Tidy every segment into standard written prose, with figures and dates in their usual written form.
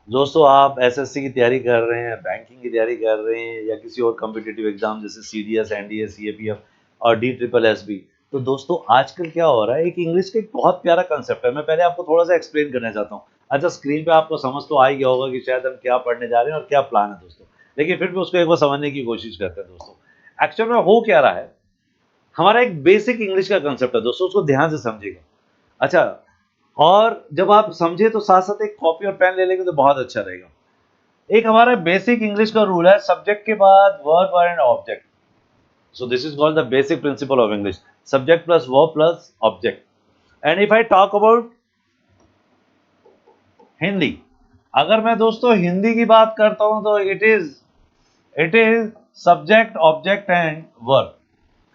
दोस्तों आप एसएससी की तैयारी कर रहे हैं, बैंकिंग की तैयारी कर रहे हैं या किसी और कॉम्पिटिटिव एग्जाम जैसे सीडीएस, एनडीए, सीएपीएफ और डी ट्रिपल एसबी। तो दोस्तों आजकल क्या हो रहा है, एक इंग्लिश का एक बहुत प्यारा कंसेप्ट है, मैं पहले आपको थोड़ा सा एक्सप्लेन करना चाहता हूँ। अच्छा, स्क्रीन पे आपको समझ तो आ ही गया होगा कि शायद हम क्या पढ़ने जा रहे हैं और क्या प्लान है दोस्तों, लेकिन फिर भी उसको एक बार समझने की कोशिश करते हैं दोस्तों। एक्चुअल में हो क्या रहा है, हमारा एक बेसिक इंग्लिश का कंसेप्ट है दोस्तों, उसको ध्यान से समझिएगा। अच्छा, और जब आप समझे तो साथ साथ एक कॉपी और पेन ले लेंगे तो बहुत अच्छा रहेगा। एक हमारा बेसिक इंग्लिश का रूल है, सब्जेक्ट के बाद verb and object. So this is called the basic principle of English, subject plus verb plus object. And if I talk about Hindi, अगर मैं दोस्तों हिंदी की बात करता हूं तो it is subject object and verb.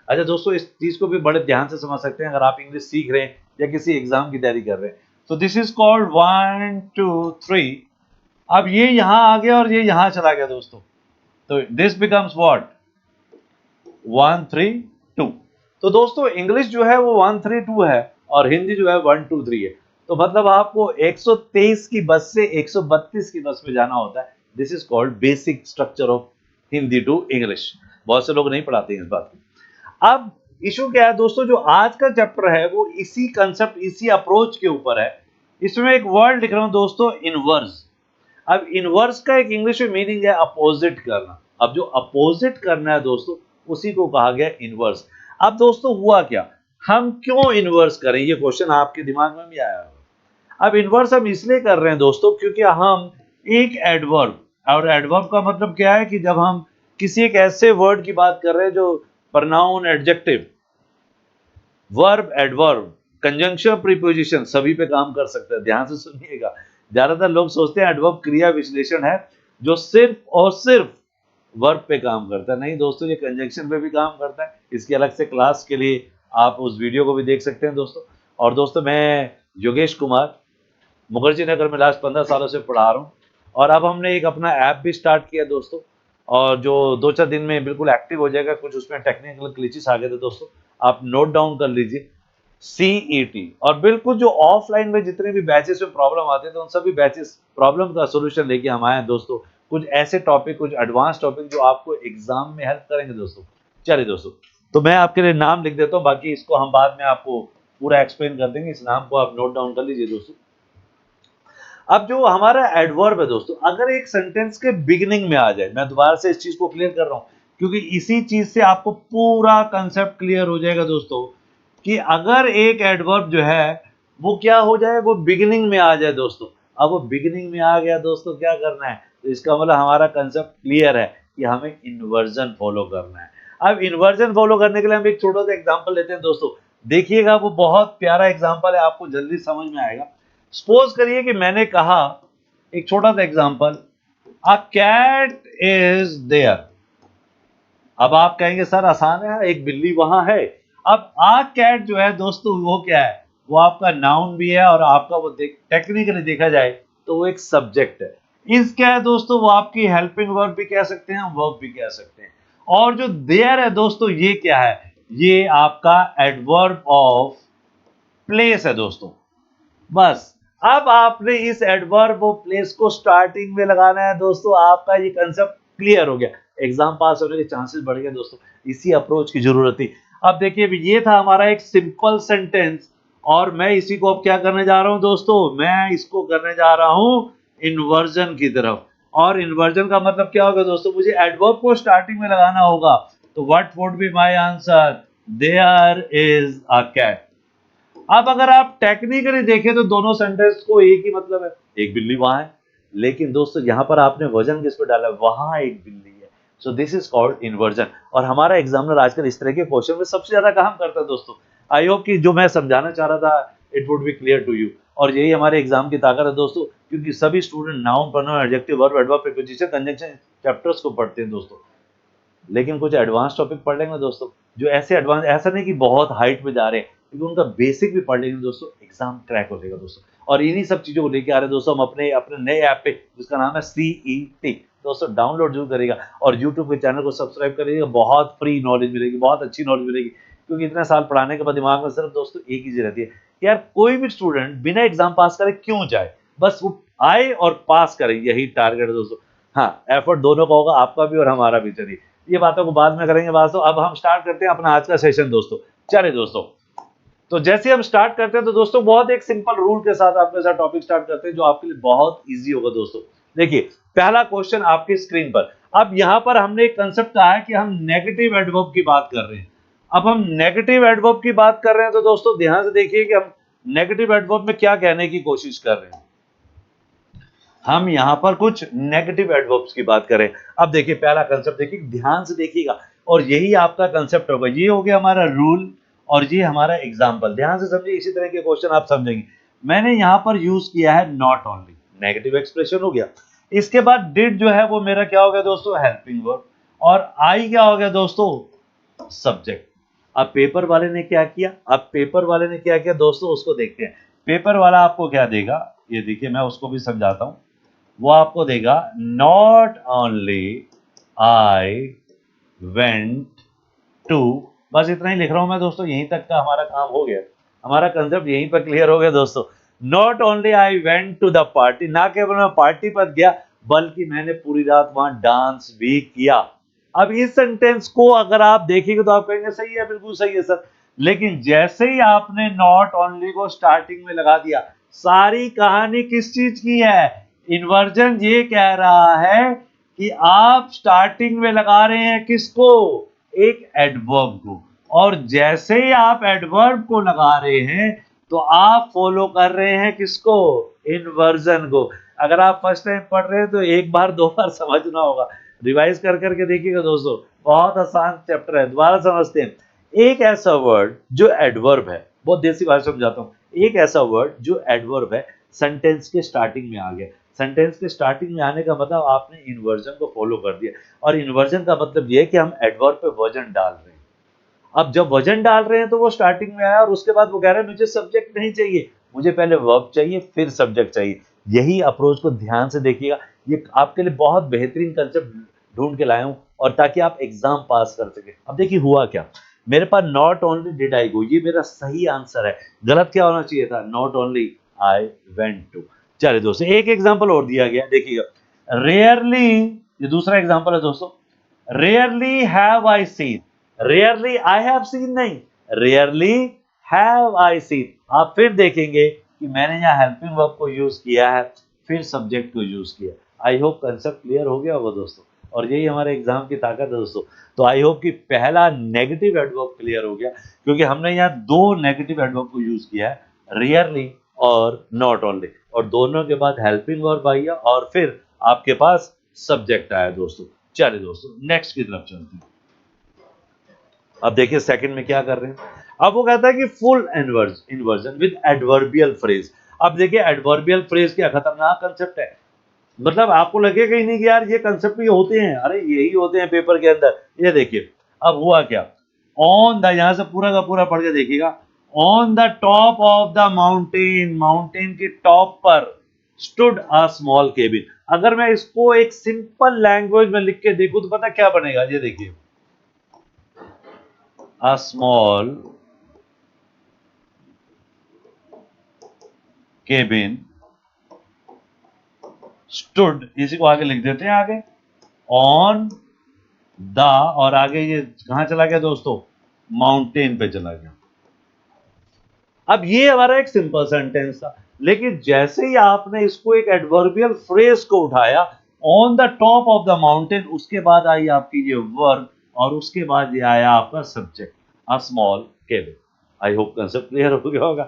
अच्छा दोस्तों, इस चीज को भी बड़े ध्यान से समझ सकते हैं अगर आप इंग्लिश सीख रहे हैं या किसी एग्जाम की तैयारी कर रहे हैं। तो दिस इज कॉल्ड 1 2 3। अब ये यहां आ गया और ये यहां चला गया दोस्तों, तो दिस बिकम्स व्हाट, 1 3 2। तो दोस्तों इंग्लिश जो है वो 1 3 2 है और हिंदी जो है 1 2 3 है। तो मतलब आपको 123 की बस से 132 की बस में जाना होता है। This is called basic structure of Hindi to English. बहुत से लोग नहीं पढ़ाते हैं इस बात को। अब इशू क्या है दोस्तों, जो आज का चैप्टर है वो इसी कंसेप्ट, इसी अप्रोच के ऊपर है। इसमें एक वर्ड लिख रहा हूं दोस्तों, इनवर्स। अब इनवर्स का एक इंग्लिश में मीनिंग है अपोजिट करना। अब जो अपोजिट करना है दोस्तों, उसी को कहा गया इनवर्स। अब दोस्तों हुआ क्या, हम क्यों इनवर्स करें, ये क्वेश्चन आपके दिमाग में भी आया होगा। अब इनवर्स हम इसलिए कर रहे हैं दोस्तों क्योंकि हम एक एडवर्ब, और एडवर्ब का मतलब क्या है कि जब हम किसी एक ऐसे वर्ड की बात कर रहे हैं जो pronoun, adjective, verb, adverb, conjunction, preposition सभी पे काम कर सकते हैं। ध्यान से सुनिएगा, ज्यादातर लोग सोचते हैं एडवर्ब क्रिया विश्लेषण है जो सिर्फ और सिर्फ वर्ब पे काम करता है। नहीं दोस्तों, ये कंजंक्शन पे भी काम करता है। इसकी अलग से क्लास के लिए आप उस वीडियो को भी देख सकते हैं दोस्तों। और दोस्तों मैं योगेश कुमार मुखर्जी नगर में लास्ट 15 सालों से पढ़ा रहा हूँ, और अब हमने एक अपना ऐप भी स्टार्ट किया दोस्तों, और जो 2 4 दिन में बिल्कुल एक्टिव हो जाएगा। कुछ उसमें टेक्निकल ग्लिचेस आ गए थे दोस्तों, आप नोट डाउन कर लीजिए, CET। और बिल्कुल जो ऑफलाइन में जितने भी बैचेस में प्रॉब्लम आते थे, उन सभी बैचेस प्रॉब्लम का सोल्यूशन लेके हम आए हैं दोस्तों। कुछ ऐसे टॉपिक, कुछ एडवांस टॉपिक जो आपको एग्जाम में हेल्प करेंगे दोस्तों। चलिए दोस्तों, तो मैं आपके लिए नाम लिख देता हूँ, बाकी इसको हम बाद में आपको पूरा एक्सप्लेन कर देंगे। इस नाम को आप नोट डाउन कर लीजिए दोस्तों। अब जो हमारा एडवर्ब है दोस्तों, अगर एक सेंटेंस के बिगिनिंग में आ जाए, मैं दोबारा से इस चीज को क्लियर कर रहा हूं क्योंकि इसी चीज से आपको पूरा कंसेप्ट क्लियर हो जाएगा दोस्तों, कि अगर एक एडवर्ब जो है वो क्या हो जाए, वो बिगिनिंग में आ जाए दोस्तों। अब वो बिगिनिंग में आ गया दोस्तों, क्या करना है, तो इसका मतलब हमारा कंसेप्ट क्लियर है कि हमें इन्वर्जन फॉलो करना है। अब इन्वर्जन फॉलो करने के लिए हम एक छोटा सा एग्जांपल लेते हैं दोस्तों, देखिएगा वो बहुत प्यारा एग्जांपल है, आपको जल्दी समझ में आएगा। सपोज करिए कि मैंने कहा, एक छोटा सा example, a cat is there. अब आप कहेंगे सर आसान है, एक बिल्ली वहां है। अब आ कैट जो है दोस्तों, वो क्या है, वो आपका नाउन भी है और आपका वो टेक्निकली देखा जाए तो वो एक सब्जेक्ट है। इज क्या है दोस्तों, वो आपकी हेल्पिंग वर्ब भी कह सकते हैं, वर्ब भी कह सकते हैं। और जो देयर है दोस्तों, ये क्या है, ये आपका एडवर्ब ऑफ प्लेस है दोस्तों। बस, अब आपने इस एडवर्ब ऑफ प्लेस को स्टार्टिंग में लगाना है दोस्तों, आपका ये कंसेप्ट क्लियर हो गया, एग्जाम पास होने के चांसेस बढ़ गए दोस्तों। इसी अप्रोच की जरूरत थी। अब देखिए, ये था हमारा एक सिंपल सेंटेंस, और मैं इसी को अब क्या करने जा रहा हूं दोस्तों, मैं इसको करने जा रहा हूं इन्वर्जन की तरफ। और इन्वर्जन का मतलब क्या होगा दोस्तों, मुझे एडवर्ब को स्टार्टिंग में लगाना होगा। तो what would be my answer, there is a cat. अब अगर आप टेक्निकली देखें तो दोनों सेंटेंस को एक ही मतलब है, एक बिल्ली वहां है। लेकिन दोस्तों यहां पर आपने वजन किस पे डाला, वहां एक बिल्ली है। So this is called inversion. और हमारा एग्जामिनर आजकल इस तरह के क्वेश्चन में सबसे ज्यादा काम करता है दोस्तों। आई होप कि जो मैं समझाना चाह रहा था it would be clear to you. और यही हमारे एग्जाम की ताकत है दोस्तों, क्योंकि सभी student noun, pronoun, adjective, verb, adverb, preposition, conjunction chapters को पढ़ते हैं दोस्तों। लेकिन कुछ एडवांस टॉपिक पढ़ लेंगे दोस्तों, जो ऐसे एडवांस, ऐसा नहीं कि बहुत हाइट में जा रहे हैं, क्योंकि उनका बेसिक भी पढ़ लेंगे दोस्तों, एग्जाम क्रैक हो जाएगा दोस्तों। और इन्हीं सब चीजों को लेके आ रहे हैं दोस्तों हम अपने अपने नए ऐप पे, जिसका नाम है CET। दोस्तों डाउनलोड जरूर करेगा और यूट्यूब के चैनल को सब्सक्राइब करिएगा, बहुत फ्री नॉलेज मिलेगी, बहुत अच्छी नॉलेज मिलेगी। क्योंकि इतने साल पढ़ाने के बाद दिमाग में सिर्फ दोस्तों एक ही चीज रहती है कि यार कोई भी स्टूडेंट बिना एग्जाम पास करे क्यों जाए। बस वो आए और पास करें, यही टारगेट है दोस्तों। हाँ, एफर्ट दोनों का होगा, आपका भी और हमारा भी। चलिए ये बातों को बाद में करेंगे बात। तो अब हम स्टार्ट करते हैं अपना आज का सेशन दोस्तों। चलिए दोस्तों, तो जैसे हम स्टार्ट करते हैं तो दोस्तों बहुत एक सिंपल रूल के साथ आपके साथ टॉपिक स्टार्ट करते हैं जो आपके लिए बहुत इजी होगा दोस्तों। देखिए पहला क्वेश्चन आपकी स्क्रीन पर। अब यहां पर हमने एक कंसेप्ट कहा है कि हम नेगेटिव एडवर्ब की बात कर रहे हैं। अब हम नेगेटिव एडवर्ब की बात कर रहे हैं तो दोस्तों ध्यान से देखिए कि हम नेगेटिव एडवर्ब में क्या कहने की कोशिश कर रहे हैं। हम यहां पर कुछ नेगेटिव एडवर्ब्स की बात करें। अब देखिए पहला कंसेप्ट देखिए, ध्यान से देखिएगा और यही आपका कंसेप्ट होगा। ये हो गया हमारा रूल और ये हमारा एग्जांपल। ध्यान से समझिए, इसी तरह के क्वेश्चन आप समझेंगे। मैंने यहां पर यूज किया है नॉट ओनली, नेगेटिव एक्सप्रेशन हो गया। इसके बाद डिड जो है वो मेरा क्या हो गया दोस्तों, हेल्पिंग वर्ब। और आई क्या हो गया दोस्तों, सब्जेक्ट। अब पेपर वाले ने क्या किया, अब पेपर वाले ने क्या किया दोस्तों, उसको देखते हैं। पेपर वाला आपको क्या देगा, ये देखिए मैं उसको भी समझाता हूं। वो आपको देगा not only I went to, बस इतना ही लिख रहा हूं मैं दोस्तों, यहीं तक का हमारा काम हो गया। हमारा कंसेप्ट यहीं पर क्लियर हो गया दोस्तों। Not only I went to the party, ना केवल मैं पार्टी पर गया बल्कि मैंने पूरी रात वहां डांस भी किया। अब इस सेंटेंस को अगर आप देखेंगे तो आप कहेंगे सही है, बिल्कुल सही है सर। लेकिन जैसे ही आपने नॉट ओनली को स्टार्टिंग में लगा दिया, सारी कहानी किस चीज की है, इन्वर्जन ये कह रहा है कि आप स्टार्टिंग में लगा रहे हैं किसको, एक एडवर्ब को। और जैसे ही आप एडवर्ब को लगा रहे हैं तो आप फॉलो कर रहे हैं किसको, इन्वर्जन को। अगर आप फर्स्ट टाइम पढ़ रहे हैं तो एक बार दो बार समझना होगा, रिवाइज कर करके देखिएगा दोस्तों, बहुत आसान चैप्टर है, दोबारा समझते हैं। एक ऐसा वर्ड जो एडवर्ब है, बहुत देसी भाषा समझाता हूँ, एक ऐसा वर्ड जो एडवर्ब है सेंटेंस के स्टार्टिंग में आ गया। सेंटेंस के स्टार्टिंग में आने का मतलब आपने इन्वर्जन को फॉलो कर दिया। और इन्वर्जन का मतलब यह है कि हम एडवर्ब पे वजन डाल रहे हैं। अब जब वजन डाल रहे हैं तो वो स्टार्टिंग में आया और उसके बाद वो कह रहे हैं मुझे सब्जेक्ट नहीं चाहिए, मुझे पहले वर्ब चाहिए फिर सब्जेक्ट चाहिए। यही अप्रोच को ध्यान से देखिएगा, ये आपके लिए बहुत बेहतरीन कंसेप्ट ढूंढ के लाया हूं और ताकि आप एग्जाम पास कर सके। अब देखिए हुआ क्या, मेरे पास नॉट ओनली डिड आई गो, ये मेरा सही आंसर है। गलत क्या होना चाहिए था, not only I went to. चलिए दोस्तों एक एग्जाम्पल और दिया गया, देखिएगा। रेयरली, ये दूसरा एग्जाम्पल है दोस्तों। Rarely have I seen, rarely I have seen नहीं, रेयरली हैव आई सीन। आप फिर देखेंगे कि मैंने यहाँ हेल्पिंग वर्ब को यूज किया है फिर सब्जेक्ट को यूज किया। आई होप कंसेप्ट क्लियर हो गया होगा दोस्तों, और यही हमारे एग्जाम की ताकत है दोस्तों। तो आई होप कि पहला नेगेटिव एडवर्ब क्लियर हो गया, क्योंकि हमने यहाँ दो नेगेटिव एडवर्ब को यूज किया है, रियरली और नॉट ओनली, और दोनों के बाद हेल्पिंग वर्ब आई है और फिर आपके पास सब्जेक्ट आया दोस्तों। चलिए दोस्तों नेक्स्ट की तरफ चलते हैं। अब देखिए सेकंड में क्या कर रहे हैं। अब वो कहता है कि full inversion with adverbial phrase. अब देखिए एडवर्बियल फ्रेज क्या खतरनाक कंसेप्ट है, मतलब आपको लगेगा ही नहीं कि यार ये कंसेप्ट भी होते हैं, अरे यही होते हैं पेपर के अंदर। ये देखिए अब हुआ क्या, ऑन द, यहां से पूरा का पूरा पढ़ के देखिएगा। On the top of the mountain, mountain के टॉप पर स्टूड अ स्मॉल केबिन। अगर मैं इसको एक सिंपल लैंग्वेज में लिख के देखूं तो पता क्या बनेगा, ये देखिए, a small cabin stood, इसी को आगे लिख देते हैं, आगे ऑन द, और आगे ये कहां चला गया दोस्तों, माउंटेन पे चला गया। अब ये हमारा एक सिंपल सेंटेंस था, लेकिन जैसे ही आपने इसको एक एडवर्बियल फ्रेज को उठाया, on the top of the mountain, उसके बाद आई आपकी ये वर्ब और उसके बाद ये आया आपका subject, a small cabin. I hope concept clear हो गया होगा,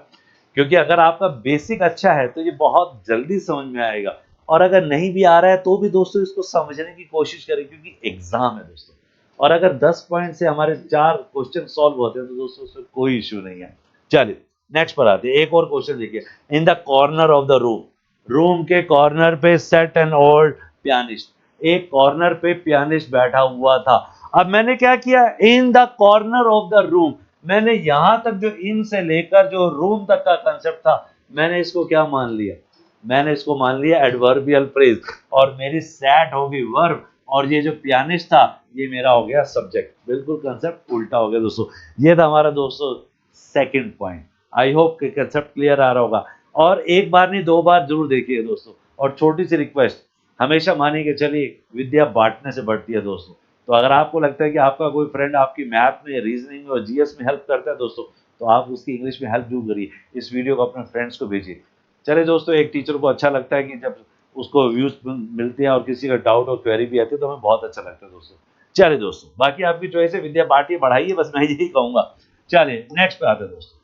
क्योंकि अगर आपका बेसिक अच्छा है तो ये बहुत जल्दी समझ में आएगा, और अगर नहीं भी आ रहा है तो भी दोस्तों इसको समझने की कोशिश करें, क्योंकि एग्जाम है दोस्तों। और अगर 10 पॉइंट से हमारे 4 क्वेश्चन सॉल्व होते हैं तो दोस्तों उसमें कोई इश्यू नहीं है। चलिए नेक्स्ट पर आते हैं, एक और क्वेश्चन देखिए। In the corner of the room, room के कॉर्नर पे सेट एन ओल्ड पियानिस्ट, एक कॉर्नर पे पियानिस्ट बैठा हुआ था। अब मैंने क्या किया, in the corner of the room, मैंने यहां तक जो इन से लेकर जो रूम तक का कंसेप्ट था, मैंने इसको क्या मान लिया, मैंने इसको मान लिया एडवर्बियल फ्रेज, और मेरी सेट होगी वर्ब, और ये जो पियानिस्ट था ये मेरा हो गया सब्जेक्ट। बिल्कुल कंसेप्ट उल्टा हो गया दोस्तों। ये था हमारा दोस्तों सेकंड पॉइंट। आई होप कि कंसेप्ट क्लियर आ रहा होगा। और एक बार नहीं 2 बार जरूर देखिए दोस्तों। और छोटी सी रिक्वेस्ट, हमेशा मानिए कि चलिए विद्या बांटने से बढ़ती है दोस्तों। तो अगर आपको लगता है कि आपका कोई फ्रेंड आपकी मैथ में, रीजनिंग में और जीएस में हेल्प करता है दोस्तों, तो आप उसकी इंग्लिश में हेल्प जरूर करिए। इस वीडियो को अपने फ्रेंड्स को भेजिए। चलिए दोस्तों, एक टीचर को अच्छा लगता है कि जब उसको व्यूज मिलते हैं और किसी का डाउट और क्वेरी भी आती है तो हमें बहुत अच्छा लगता है दोस्तों। चलिए दोस्तों, बाकी आपकी चॉइस है, विद्या बांटिए, बढ़ाइए, बस मैं यही कहूंगा। चलिए नेक्स्ट पे आते हैं दोस्तों,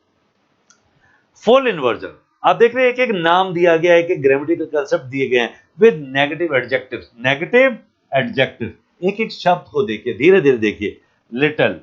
फुल इन्वर्जन। आप देख रहे हैं एक एक नाम दिया गया है, एक एक ग्रामेटिकल कंसेप्ट दिए गए हैं with negative adjective. Negative adjective, एक एक शब्द को देखिए, धीरे धीरे देखिए। लिटल,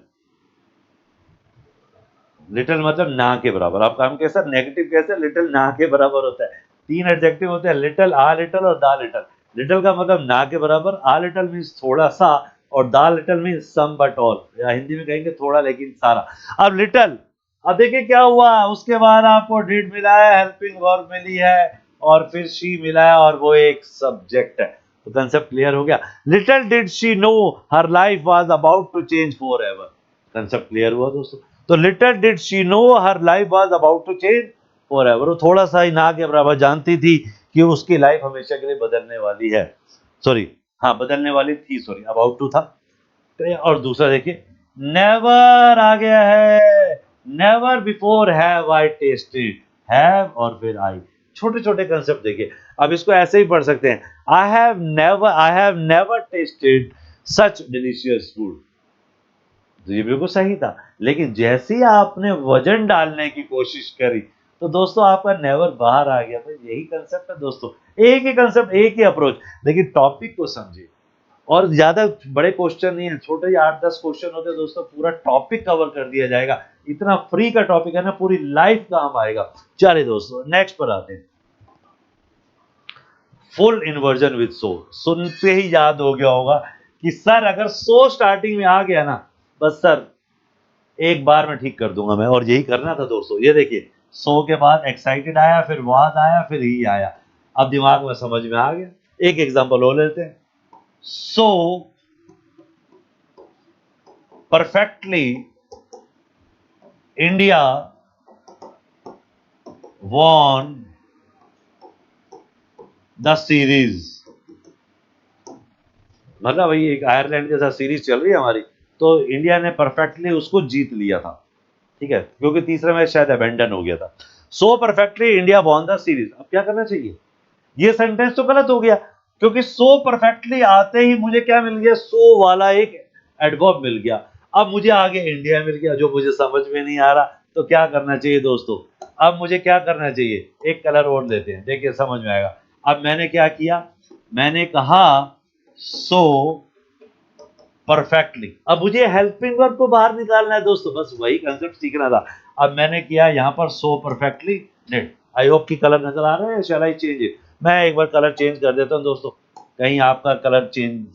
लिटल मतलब ना के बराबर। आपका हम कैसा नेगेटिव कैसे, लिटल ना के बराबर होता है। 3 एडजेक्टिव होते हैं, लिटल, आ लिटल और दा लिटल। लिटल का मतलब ना के बराबर, आ लिटल मीन्स थोड़ा सा, और the little means some but all, या हिंदी में कहेंगे थोड़ा लेकिन सारा। अब लिटल, अब देखिए क्या हुआ, उसके बाद आपको डिड मिला है, हेल्पिंग वर्ब मिली है, और फिर शी मिला है, और वो एक सब्जेक्ट है। तो कंसेप्ट क्लियर हो गया। Little did she know her life was about to change forever. Concept clear हुआ दोस्तों। तो little did she know her life was about to change forever. वो थोड़ा सा ही ना के बराबर जानती थी कि उसकी लाइफ हमेशा के लिए बदलने वाली है। सॉरी, हाँ बदलने वाली थी, सॉरी, अबाउट टू था। और दूसरा देखिए, नेवर आ गया है, never before have I tasted. Have और फिर आई, छोटे छोटे कंसेप्ट देखिए। अब इसको ऐसे ही पढ़ सकते हैं, I have never tested such delicious food. तो ये बिल्कुल सही था, लेकिन जैसे ही आपने वजन डालने की कोशिश करी तो दोस्तों आपका नेवर बाहर आ गया। तो यही कंसेप्ट है दोस्तों, एक ही कंसेप्ट, एक ही अप्रोच। लेकिन टॉपिक को समझिए, और ज्यादा बड़े क्वेश्चन नहीं है, छोटे ही 8-10 क्वेश्चन होते हैं दोस्तों, पूरा टॉपिक कवर कर दिया जाएगा। इतना फ्री का टॉपिक है ना, पूरी लाइफ काम आएगा। चलिए दोस्तों नेक्स्ट पर आते हैं, फुल इन्वर्जन विद सो। सुनते ही याद हो गया होगा कि सर अगर सो स्टार्टिंग में आ गया ना, बस सर एक बार में ठीक कर दूंगा मैं। और यही करना था दोस्तों। ये देखिए, सो के बाद एक्साइटेड आया, फिर वाज आया, फिर ही आया। अब दिमाग में समझ में आ गया। एक एग्जांपल और लेते हैं, सो perfectly India won the series. मतलब भाई एक आयरलैंड के साथ सीरीज चल रही है हमारी, तो इंडिया ने परफेक्टली उसको जीत लिया था। ठीक है, क्योंकि तीसरा मैच शायद अबेंडन हो गया था। सो perfectly India won the series. अब क्या करना चाहिए, ये सेंटेंस तो गलत हो गया, क्योंकि सो परफेक्टली आते ही मुझे क्या मिल गया, सो वाला एक एडवर्ब मिल गया। अब मुझे आगे इंडिया मिल गया, जो मुझे समझ में नहीं आ रहा। तो क्या करना चाहिए दोस्तों, अब मुझे क्या करना चाहिए, एक कलर और लेते हैं, देखिए समझ में आएगा। अब मैंने क्या किया, मैंने कहा सो परफेक्टली। अब मुझे हेल्पिंग वर्ब को बाहर निकालना है दोस्तों, बस वही कंसेप्ट सीखना था। अब मैंने किया यहाँ पर सो परफेक्टली डिड। आई होप की कलर नजर आ रहा है, शैल आई चेंज इट। मैं एक बार कलर चेंज कर देता हूँ दोस्तों, कहीं आपका कलर चेंज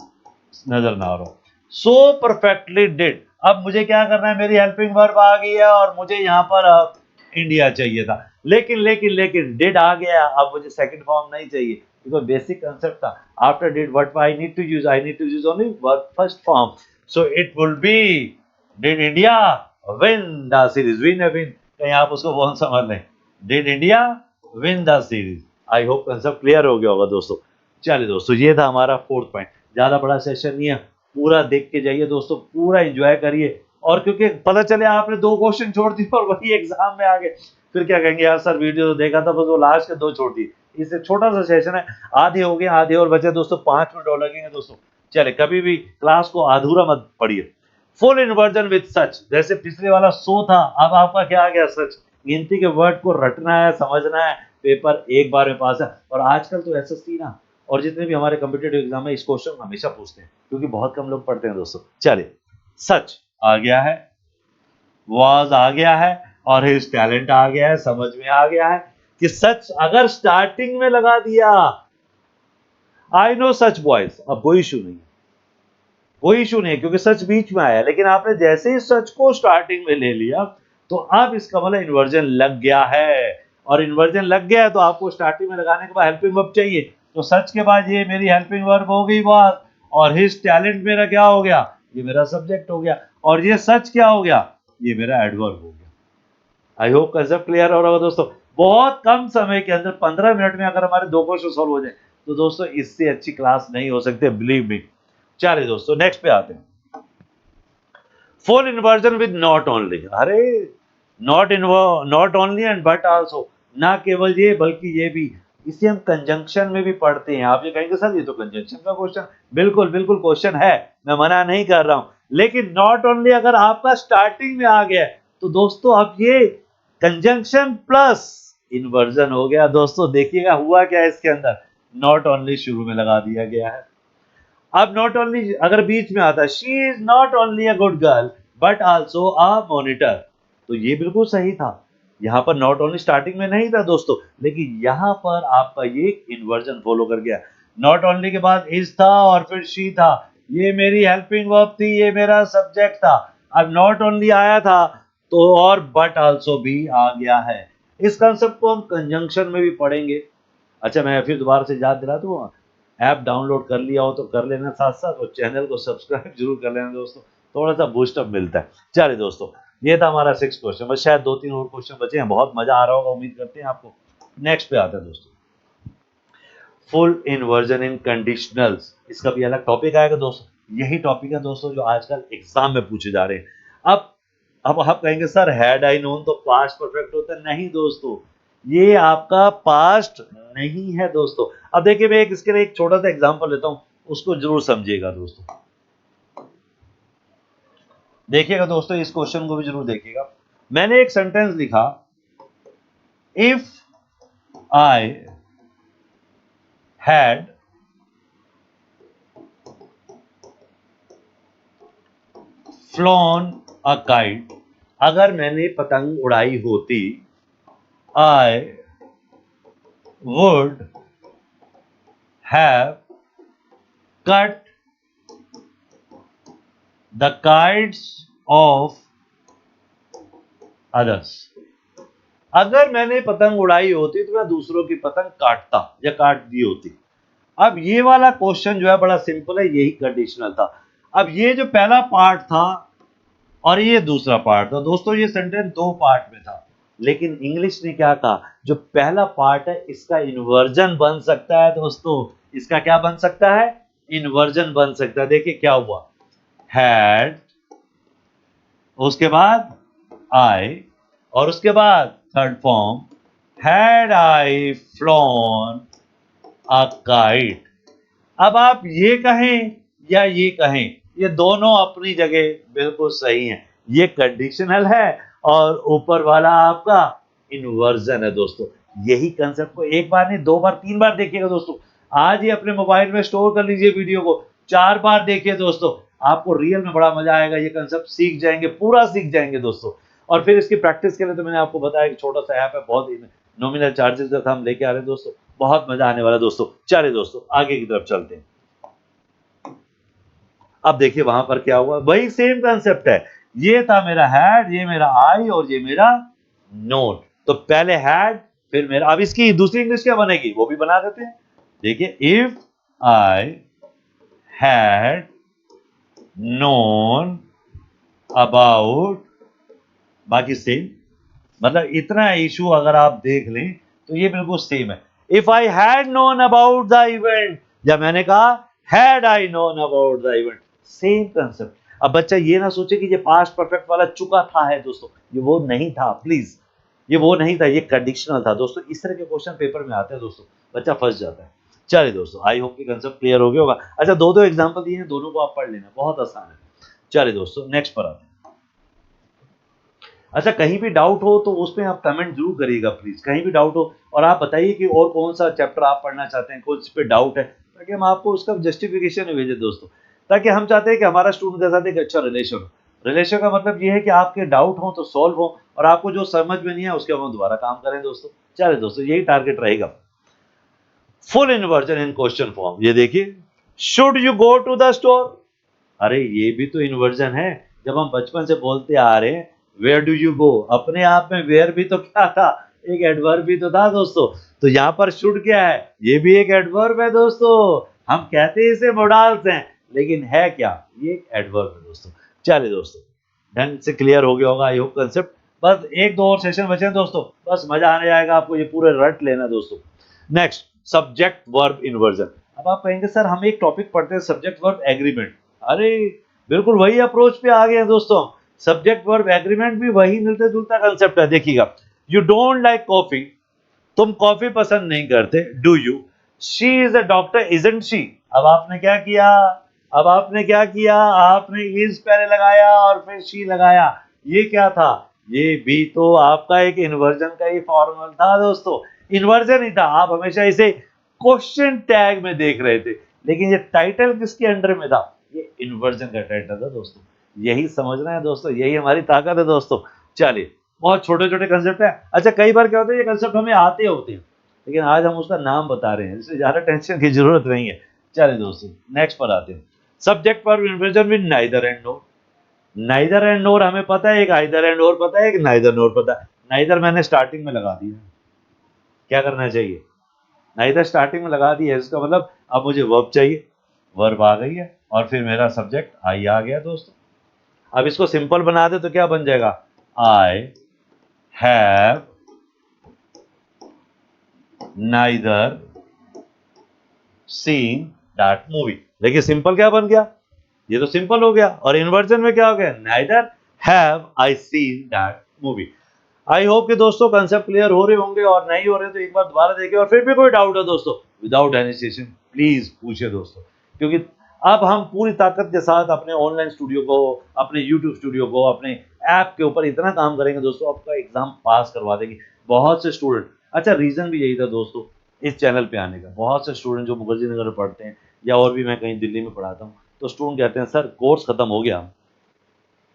नजर ना आ रहा हो। सो परफेक्टली डिड। अब मुझे क्या करना है, मेरी हेल्पिंग वर्ब आ गई है, और मुझे यहाँ पर इंडिया चाहिए था। लेकिन लेकिन लेकिन डिड आ गया, अब मुझे सेकंड फॉर्म नहीं चाहिए, because basic concept था, after did what I need to use only verb first form, so it will be did India win the series। win है win, कहीं आप उसको बहुत समझ लें, did India win the series। I hope concept clear हो गया होगा दोस्तों। चलिए दोस्तों, ये था हमारा 4th पॉइंट। ज्यादा बड़ा सेशन नहीं है, पूरा देख के जाइए दोस्तों, पूरा एंजॉय करिए। और क्योंकि पता चले आपने 2 क्वेश्चन छोड़ दिए और वही एग्जाम में आ गए, फिर क्या कहेंगे, यार सर वीडियो तो देखा था, बस वो लास्ट के 2 छोड़ दिए। इससे छोटा सा सेशन है, आधे हो गए, आधे और बचे दोस्तों, 5 मिनट और लगेंगे दोस्तों। चले, कभी भी क्लास को अधूरा मत पढ़िए। फुल इन्वर्जन विद सच, जैसे पिछले वाला सो था, अब आपका क्या आ गया, सच। गिनती के वर्ड को रटना है, समझना है, पेपर एक बार में पास है। और आजकल तो एसएससी ना, और जितने भी हमारे कॉम्पिटेटिव एग्जाम है, इस क्वेश्चन हमेशा पूछते हैं, क्योंकि बहुत कम लोग पढ़ते हैं दोस्तों। चलिए, सच आ गया है, वाज आ गया है, और हिज टैलेंट आ गया है, समझ में आ गया है कि सच अगर स्टार्टिंग में लगा दिया, आई नो सच बॉयज, अब कोई इशू नहीं, कोई इशू नहीं, क्योंकि सच बीच में आया। लेकिन आपने जैसे ही सच को स्टार्टिंग में ले लिया, तो अब इसका मतलब इन्वर्जन लग गया है। और इन्वर्जन लग गया है तो आपको स्टार्टिंग में लगाने के बाद हेल्पिंग वर्ब चाहिए। तो सच के बाद ये मेरी हेल्पिंग वर्ब हो गई वाज, और हिज टैलेंट मेरा क्या हो गया, ये मेरा सब्जेक्ट हो गया, और ये सच क्या हो गया, ये मेरा एडवर्ब हो गया। आई होप कंसेप्ट क्लियर हो रहा होगा दोस्तों। बहुत कम समय के अंदर 15 मिनट में अगर हमारे 2 क्वेश्चन सॉल्व हो जाए तो दोस्तों इससे अच्छी क्लास नहीं हो सकती, बिलीव मी। चलिए दोस्तों नेक्स्ट पे आते हैं। Full inversion with not only. अरे not only and but also, ना केवल ये बल्कि ये भी, इसे हम कंजंक्शन में भी पढ़ते हैं। आप ये कहेंगे सर ये तो कंजंक्शन का क्वेश्चन, बिल्कुल बिल्कुल क्वेश्चन है, मैं मना नहीं कर रहा हूं, लेकिन नॉट ओनली अगर आपका स्टार्टिंग में आ गया तो दोस्तों अब ये कंजंक्शन प्लस इन्वर्जन हो गया। दोस्तों देखिएगा हुआ क्या है इसके अंदर, नॉट ओनली शुरू में लगा दिया गया है। अब नॉट ओनली अगर बीच में आता है, she is not only a good girl but also a monitor, तो ये बिल्कुल सही था। यहां पर नॉट ओनली स्टार्टिंग में नहीं था दोस्तों, लेकिन यहां पर आपका ये इन्वर्जन फॉलो कर गया। नॉट ओनली के बाद इज था और फिर शी था, ये मेरी हेल्पिंग वर्ब थी, ये मेरा सब्जेक्ट था। अब नॉट ओनली आया था तो और बट आल्सो भी आ गया है। इस कंसेप्ट को हम कंजंक्शन में भी पढ़ेंगे। अच्छा मैं फिर दोबारा से याद दिला दूं, ऐप डाउनलोड कर लिया हो तो कर लेना, साथ साथ और चैनल को सब्सक्राइब जरूर कर लेना दोस्तों, थोड़ा सा बूस्टअप मिलता है। चलिए दोस्तों ये था हमारा 6 क्वेश्चन, बस शायद 2-3 और क्वेश्चन बचे हैं, बहुत मजा आ रहा होगा, उम्मीद करते हैं आपको। नेक्स्ट पे आता है दोस्तों, फुल इन्वर्जन इन कंडीशनल्स, इसका भी अलग टॉपिक आएगा दोस्तों। यही टॉपिक है दोस्तों जो आजकल एग्जाम में पूछे जा रहे हैं। अब आप कहेंगे सर हैड आई नोन तो पास्ट परफेक्ट होता है, नहीं दोस्तों, ये आपका पास्ट नहीं है दोस्तों। अब देखिए मैं इसके लिए एक छोटा सा एग्जांपल लेता हूं, उसको जरूर समझिएगा दोस्तों। देखिएगा दोस्तों इस क्वेश्चन को भी जरूर देखिएगा। मैंने एक सेंटेंस लिखा, if I had flown a kite, अगर मैंने पतंग उड़ाई होती, I would have cut the kites of others, अगर मैंने पतंग उड़ाई होती तो मैं दूसरों की पतंग काटता या काट दी होती। अब ये वाला क्वेश्चन जो है बड़ा सिंपल है, यही कंडीशनल था। अब ये जो पहला पार्ट था और ये दूसरा पार्ट था दोस्तों, ये सेंटेंस 2 पार्ट में था, लेकिन इंग्लिश ने क्या कहा, जो पहला पार्ट है इसका इन्वर्जन बन सकता है दोस्तों। इसका क्या बन सकता है, इन्वर्जन बन सकता है। देखिए क्या हुआ, हैड, उसके बाद आई, और उसके बाद third form, had I flown a kite. अब आप ये कहें या ये कहें, ये दोनों अपनी जगह बिल्कुल सही हैं। ये कंडीशनल है और ऊपर वाला आपका इन्वर्जन है दोस्तों। यही कंसेप्ट को एक बार नहीं 2 बार 3 बार देखिएगा दोस्तों। आज ही अपने मोबाइल में स्टोर कर लीजिए वीडियो को, 4 बार देखिए दोस्तों, आपको रियल में बड़ा मजा आएगा। ये कंसेप्ट सीख जाएंगे, पूरा सीख जाएंगे दोस्तों। और फिर इसकी प्रैक्टिस के लिए तो मैंने आपको बताया कि छोटा सा ऐप है, बहुत ही नॉमिनल चार्जेस के साथ हम लेके आ रहे हैं दोस्तों, बहुत मजा आने वाला दोस्तों। चलिए दोस्तों आगे की तरफ चलते हैं। अब देखिए वहां पर क्या हुआ, वही सेम कंसेप्ट है। ये था मेरा हैड, ये मेरा आई और ये मेरा नोट। तो पहले हैड फिर मेरा, अब इसकी दूसरी इंग्लिश क्या बनेगी वो भी बना देते हैं। देखिए if I had known about, बाकी सेम, मतलब इतना इशू अगर आप देख लें तो ये बिल्कुल सेम है। If I had known about the event, जब मैंने कहा had I known about the event, same concept. अब बच्चा ये ना सोचे कि ये पास्ट परफेक्ट वाला चुका था है दोस्तों, ये वो नहीं था, प्लीज ये वो नहीं था, ये कंडीशनल था दोस्तों। इस तरह के क्वेश्चन पेपर में आते हैं दोस्तों, बच्चा फंस जाता है। चलिए दोस्तों आई होप कि कंसेप्ट क्लियर हो गया होगा। अच्छा 2-2 एग्जांपल दिए हैं, दोनों को आप पढ़ लेना, बहुत आसान है। चलिए दोस्तों नेक्स्ट पर आते हैं। अच्छा कहीं भी डाउट हो तो उसमें आप कमेंट जरूर करिएगा प्लीज, कहीं भी डाउट हो और आप बताइए कि और कौन सा चैप्टर आप पढ़ना चाहते हैं, कुछ पे डाउट है, ताकि हम आपको उसका जस्टिफिकेशन भेजें दोस्तों। ताकि हम चाहते हैं कि हमारा स्टूडेंट के साथ एक अच्छा रिलेशन हो। रिलेशन का मतलब ये है कि आपके डाउट हो तो सॉल्व हो, और आपको जो समझ में नहीं है उसके हम दोबारा काम करें दोस्तों। चलिए दोस्तों यही टारगेट रहेगा। Full inversion in question form, ये देखिए, should you go to the store, अरे ये भी तो इन्वर्जन है। जब हम बचपन से बोलते आ रहे हैं वेयर डू यू गो, अपने आप में वेयर भी तो क्या था, एक एडवर्ब भी तो था दोस्तों। तो यहाँ पर शुड क्या है, ये भी एक एडवर्ब है दोस्तों। हम कहते हैं इसे मोडाल्स हैं, लेकिन है क्या, ये एक एडवर्ब है दोस्तों। चलिए दोस्तों ढंग से क्लियर हो गया होगा आई होप कंसेप्ट। बस एक दो और सेशन बचे हैं दोस्तों, बस मजा आने जाएगा आपको, ये पूरे रट लेना दोस्तों। Next, subject verb inversion. अब आप कहेंगे सर हम एक टॉपिक पढ़ते हैं सब्जेक्ट वर्ब एग्रीमेंट, अरे बिल्कुल वही अप्रोच पे आ गए हैं दोस्तों। सब्जेक्ट वर्ब एग्रीमेंट भी वही मिलते जुलता कंसेप्ट है। देखिएगा, यू डोंट लाइक कॉफी, तुम कॉफी पसंद नहीं करते, do you? She is a doctor, isn't she? अब आपने क्या किया, अब आपने क्या किया, आपने इज पहले लगाया और फिर शी लगाया, ये क्या था? ये भी तो आपका एक इन्वर्जन का ही फॉर्मल था दोस्तों, इन्वर्जन ही था। आप हमेशा इसे क्वेश्चन टैग में देख रहे थे, लेकिन ये टाइटल किसके अंडर में था? ये इन्वर्जन का टाइटल था दोस्तों। यही समझना है दोस्तों, यही हमारी ताकत है दोस्तों। चलिए, बहुत छोटे छोटे कंसेप्ट है। अच्छा, कई बार क्या होता है ये कंसेप्ट हमें आते होते हैं, लेकिन आज हम उसका नाम बता रहे हैं, इसलिए ज्यादा टेंशन की जरूरत नहीं है। चलिए दोस्तों, नेक्स्ट पर आते हैं। Subject verb inversion with neither and nor. Neither and nor हमें पता है, एक आइदर एंड नोर पता है, एक नाइदर नोर पता है। नाइदर मैंने स्टार्टिंग में लगा दिया, क्या करना चाहिए? नाइदर स्टार्टिंग में लगा दिया, इसका मतलब अब मुझे वर्ब चाहिए, वर्ब आ गई है और फिर मेरा सब्जेक्ट आई आ गया दोस्तों। अब इसको सिंपल बना दे तो क्या बन जाएगा? I have neither seen that movie. देखिए सिंपल क्या बन गया, ये तो सिंपल हो गया। और इन्वर्जन में क्या हो गया? Neither have I seen that movie. I hope कि दोस्तों कंसेप्ट क्लियर हो रहे होंगे, और नहीं हो रहे तो एक बार दोबारा देखिए। और फिर भी कोई डाउट है दोस्तों, विदाउट हेजिटेशन प्लीज पूछिए दोस्तों, क्योंकि अब हम पूरी ताकत के साथ अपने ऑनलाइन स्टूडियो को, अपने यूट्यूब स्टूडियो को, अपने ऐप के ऊपर इतना काम करेंगे दोस्तों, आपका एग्जाम पास करवा देंगे। बहुत से स्टूडेंट, अच्छा रीजन भी यही था दोस्तों इस चैनल पे आने का, बहुत से स्टूडेंट जो मुखर्जी नगर में पढ़ते हैं या और भी मैं कहीं दिल्ली में पढ़ाता हूँ, तो स्टूडेंट कहते हैं सर कोर्स खत्म हो गया,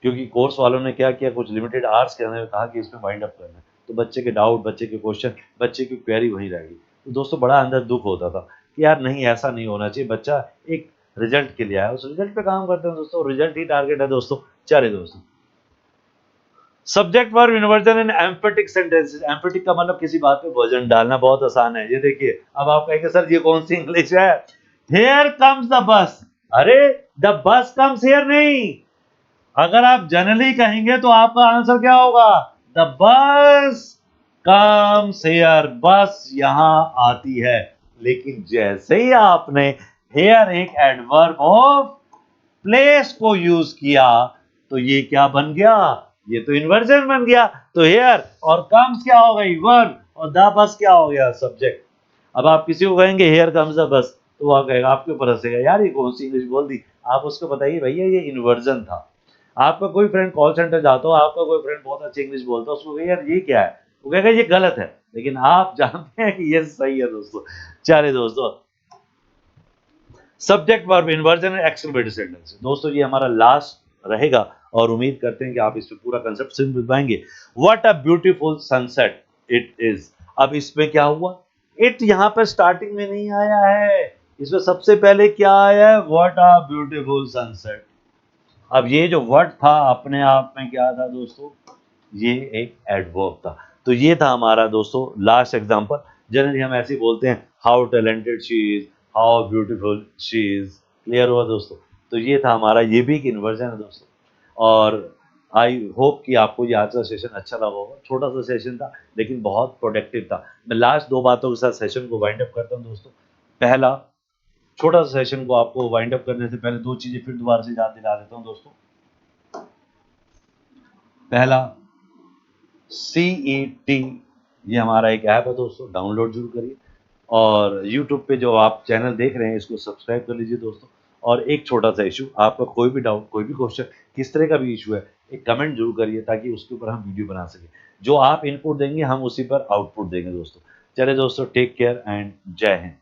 क्योंकि कोर्स वालों ने क्या किया, कुछ लिमिटेड आवर्स के अंदर कहा कि इसमें वाइंड अप करना है, तो बच्चे के डाउट, बच्चे के क्वेश्चन, बच्चे की क्वेरी वहीं रह गई। तो दोस्तों बड़ा अंदर दुख होता था कि यार नहीं, ऐसा नहीं होना चाहिए, बच्चा एक रिजल्ट के लिए आया, उस रिजल्ट पे काम करते हैं दोस्तों, रिजल्ट ही टारगेट है दोस्तों। चलिए दोस्तों, सब्जेक्ट वर्ब इन्वर्जन इन एम्फेटिक सेंटेंसेस। एम्फेटिक का मतलब किसी बात पे वजन डालना, बहुत आसान है। ये देखिए, अब आप कहेंगे सर ये कौन सी इंग्लिश है? हियर कम्स द बस, अरे द बस कम्स हियर नहीं, अगर आप जनरली कहेंगे तो आपका आंसर क्या होगा? द बस कम्स हियर, बस यहां आती है। लेकिन जैसे ही आपने हियर एक एडवर्ब ऑफ प्लेस को यूज किया, तो ये क्या बन गया? ये तो इन्वर्जन बन गया। तो हियर और कम्स क्या हो गई? वर्ब, और द बस क्या हो गया? सब्जेक्ट। अब आप किसी को कहेंगे हियर कम्स द बस, तो वह कहेगा, आपके ऊपर हंसेगा, यार ये कौन सी इंग्लिश बोल दी। आप उसको बताइए भैया ये इन्वर्जन था। आपका कोई फ्रेंड कॉल सेंटर जाता हो, आपका कोई फ्रेंड बहुत अच्छी इंग्लिश बोलता है, उसको कहिए यार ये क्या है, वो कहेगा ये गलत है, लेकिन आप जानते हैं कि ये सही है दोस्तों। चलिए दोस्तों, subject verb inversion and exclamatory sentence दोस्तों, ये हमारा लास्ट रहेगा, और उम्मीद करते हैं कि आप इस पे पूरा कंसेप्ट समझ पाएंगे। What a beautiful sunset it is. अब इसमें क्या हुआ, इट यहाँ पर स्टार्टिंग में नहीं आया है, इसमें सबसे पहले क्या आया है? What a beautiful sunset. अब ये जो वर्ड था अपने आप में क्या था दोस्तों? ये एक एडवर्ब था। तो ये था हमारा दोस्तों लास्ट एग्जांपल। जनरली हम ऐसे ही बोलते हैं how talented she is, how beautiful she is. Clear हुआ दोस्तों? तो ये था हमारा, ये भी एक इन्वर्जन है दोस्तों। और आई होप कि आपको ये आज का सेशन अच्छा लगा होगा। छोटा सा सेशन था लेकिन बहुत प्रोडक्टिव था। मैं लास्ट दो बातों के साथ सेशन को वाइंड अप करता हूँ दोस्तों। पहला, छोटा सा सेशन को आपको वाइंड अप करने से पहले दो चीजें फिर दोबारा से याद दिला देता हूँ दोस्तों। पहला, CET, ये हमारा एक ऐप है दोस्तों, डाउनलोड जरूर करिए। और यूट्यूब पे जो आप चैनल देख रहे हैं इसको सब्सक्राइब कर लीजिए दोस्तों। और एक छोटा सा इशू, आपका कोई भी डाउट, कोई भी क्वेश्चन, किस तरह का भी इशू है, एक कमेंट जरूर करिए ताकि उसके ऊपर हम वीडियो बना सकें। जो आप इनपुट देंगे हम उसी पर आउटपुट देंगे दोस्तों। चले दोस्तों, टेक केयर एंड जय हिंद।